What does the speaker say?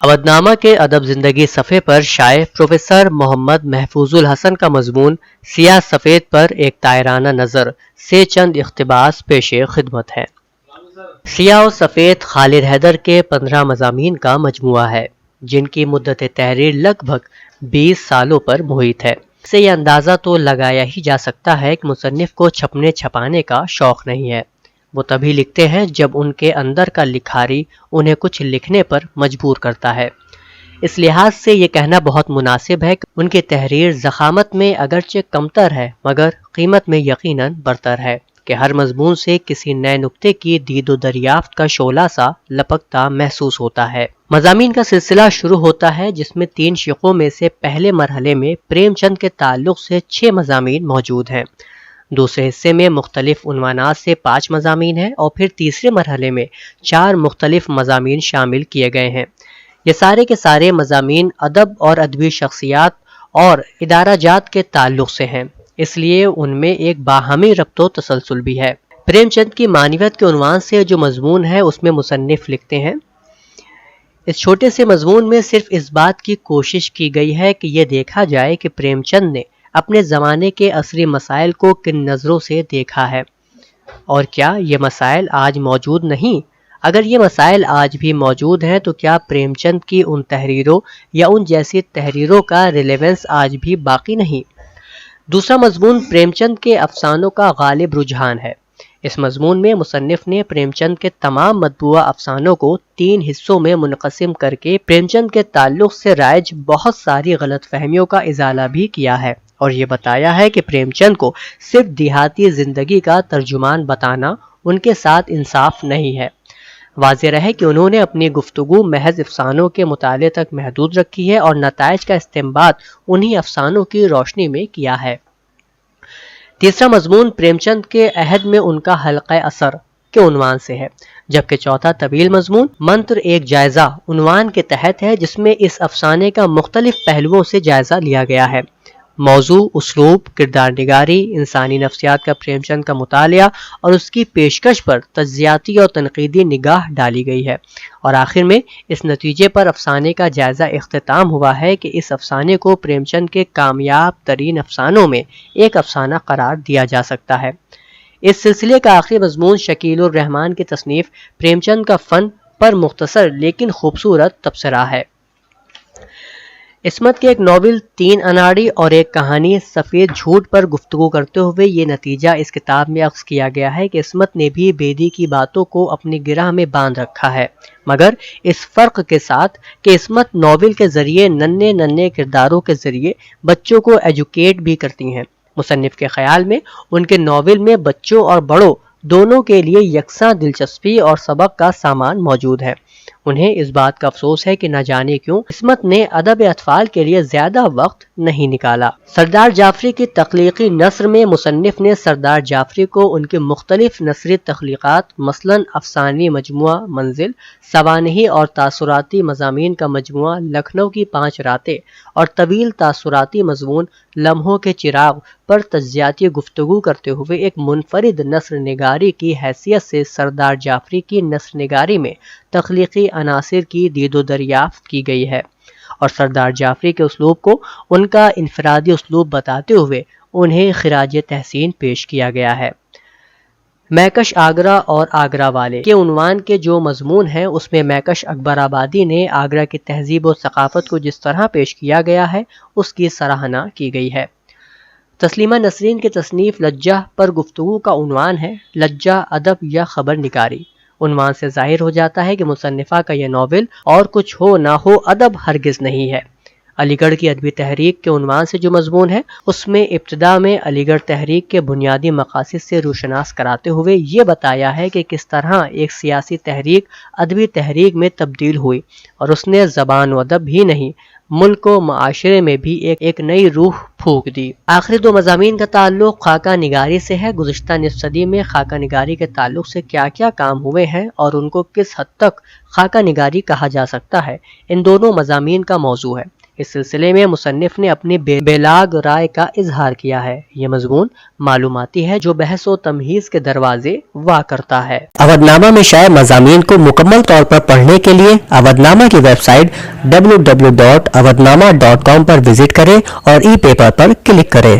اودنامہ کے ادب زندگی صفحے پر شائع پروفیسر محمد محفوظ الحسن کا مضمون سیاہ سفید پر ایک طائرانہ نظر سے چند اقتباس پیش خدمت ہے۔ سیاہ و سفید خالد حیدر کے 15 مضامین کا مجموعہ ہے جن کی مدت تحریر لگ بھگ 20 سالوں پر محیط ہے۔ اس سے یہ اندازہ تو لگایا ہی جا سکتا ہے کہ مصنف کو چھپنے چھپانے کا شوق نہیں ہے۔ وہ تبھی لکھتے ہیں جب ان کے اندر کا لکھاری انہیں کچھ لکھنے پر مجبور کرتا ہے۔ اس لحاظ سے یہ کہنا بہت مناسب ہے کہ ان کی تحریر ضخامت میں اگرچہ کمتر ہے مگر قیمت میں یقیناً برتر ہے کہ ہر مضمون سے کسی نئے نکتے کی دید و دریافت کا شعلہ سا لپکتا محسوس ہوتا ہے۔ مضامین کا سلسلہ شروع ہوتا ہے جس میں 3 شقوں میں سے پہلے مرحلے میں پریم چند کے تعلق سے 6 مضامین موجود ہیں، دوسرے حصے میں مختلف عنوانات سے 5 مضامین ہیں اور پھر تیسرے مرحلے میں 4 مختلف مضامین شامل کیے گئے ہیں۔ یہ سارے کے سارے مضامین ادب اور ادبی شخصیات اور ادارہ جات کے تعلق سے ہیں، اس لیے ان میں ایک باہمی ربط و تسلسل بھی ہے۔ پریم چند کی معنویت کے عنوان سے جو مضمون ہے اس میں مصنف لکھتے ہیں، اس چھوٹے سے مضمون میں صرف اس بات کی کوشش کی گئی ہے کہ یہ دیکھا جائے کہ پریم چند نے اپنے زمانے کے عصری مسائل کو کن نظروں سے دیکھا ہے، اور کیا یہ مسائل آج موجود نہیں؟ اگر یہ مسائل آج بھی موجود ہیں تو کیا پریم چند کی ان تحریروں یا ان جیسی تحریروں کا ریلیونس آج بھی باقی نہیں؟ دوسرا مضمون پریم چند کے افسانوں کا غالب رجحان ہے۔ اس مضمون میں مصنف نے پریم چند کے تمام مطبوعہ افسانوں کو 3 حصوں میں منقسم کر کے پریم چند کے تعلق سے رائج بہت ساری غلط فہمیوں کا ازالہ بھی کیا ہے اور یہ بتایا ہے کہ پریم چند کو صرف دیہاتی زندگی کا ترجمان بتانا ان کے ساتھ انصاف نہیں ہے۔ واضح رہے کہ انہوں نے اپنی گفتگو محض افسانوں کے مطالعے تک محدود رکھی ہے اور نتائج کا استنباط انہی افسانوں کی روشنی میں کیا ہے۔ تیسرا مضمون پریم چند کے عہد میں ان کا حلقہ اثر کے عنوان سے ہے، جبکہ چوتھا طویل مضمون منتر ایک جائزہ عنوان کے تحت ہے جس میں اس افسانے کا مختلف پہلوؤں سے جائزہ لیا گیا ہے۔ موضوع، اسلوب، کردار نگاری، انسانی نفسیات کا پریم چند کا مطالعہ اور اس کی پیشکش پر تجزیاتی اور تنقیدی نگاہ ڈالی گئی ہے، اور آخر میں اس نتیجے پر افسانے کا جائزہ اختتام ہوا ہے کہ اس افسانے کو پریم چند کے کامیاب ترین افسانوں میں ایک افسانہ قرار دیا جا سکتا ہے۔ اس سلسلے کا آخری مضمون شکیل الرحمن کی تصنیف پریم چند کا فن پر مختصر لیکن خوبصورت تبصرہ ہے۔ عصمت کے ایک ناول 3 اناڑی اور ایک کہانی سفید جھوٹ پر گفتگو کرتے ہوئے یہ نتیجہ اس کتاب میں اخذ کیا گیا ہے کہ عصمت نے بھی بیدی کی باتوں کو اپنی گرہ میں باندھ رکھا ہے، مگر اس فرق کے ساتھ کہ عصمت ناول کے ذریعے ننھے کرداروں کے ذریعے بچوں کو ایجوکیٹ بھی کرتی ہیں۔ مصنف کے خیال میں ان کے ناول میں بچوں اور بڑوں دونوں کے لیے یکساں دلچسپی اور سبق کا سامان موجود ہے۔ انہیں اس بات کا افسوس ہے کہ نہ جانے کیوں عصمت نے ادب اطفال کے لیے زیادہ وقت نہیں نکالا۔ سردار جعفری کی تخلیقی نثر میں مصنف نے سردار جعفری کو ان کی مختلف نثری تخلیقات مثلاً افسانوی مجموعہ منزل، سوانحی اور تاثراتی مضامین کا مجموعہ لکھنؤ کی 5 راتیں اور طویل تاثراتی مضمون لمحوں کے چراغ پر تجزیاتی گفتگو کرتے ہوئے ایک منفرد نثر نگاری کی حیثیت سے سردار جعفری کی نثر نگاری میں تخلیقی عناصر کی دید و دریافت کی گئی ہے، اور سردار جعفری کے اسلوب کو ان کا انفرادی اسلوب بتاتے ہوئے انہیں خراج تحسین پیش کیا گیا ہے۔ مہکش آگرہ اور آگرہ والے کے عنوان کے جو مضمون ہیں اس میں مہکش اکبر آبادی نے آگرہ کی تہذیب و ثقافت کو جس طرح پیش کیا گیا ہے اس کی سراہنا کی گئی ہے۔ تسلیمہ نسرین کی تصنیف لجہ پر گفتگو کا عنوان ہے لجہ ادب یا خبر نگاری۔ عنوان سے ظاہر ہو جاتا ہے کہ مصنفہ کا یہ ناول اور کچھ ہو نہ ہو ادب ہرگز نہیں ہے۔ علی گڑھ کی ادبی تحریک کے عنوان سے جو مضمون ہے اس میں ابتدا میں علی گڑھ تحریک کے بنیادی مقاصد سے روشناس کراتے ہوئے یہ بتایا ہے کہ کس طرح ایک سیاسی تحریک ادبی تحریک میں تبدیل ہوئی اور اس نے زبان و ادب ہی نہیں ملک و معاشرے میں بھی ایک نئی روح پھونک دی۔ آخری 2 مضامین کا تعلق خاکہ نگاری سے ہے۔ گزشتہ نصف صدی میں خاکہ نگاری کے تعلق سے کیا کیا کام ہوئے ہیں اور ان کو کس حد تک خاکہ نگاری کہا جا سکتا ہے، ان دونوں مضامین کا موضوع ہے۔ اس سلسلے میں مصنف نے اپنی بیلاگ رائے کا اظہار کیا ہے۔ یہ مضمون معلوماتی ہے جو بحث و تمہیز کے دروازے وا کرتا ہے۔ اودھ نامہ میں شائع مضامین کو مکمل طور پر پڑھنے کے لیے اودھ نامہ کی ویب سائٹ www.awadhnama.com پر وزٹ کریں اور ای پیپر پر کلک کریں۔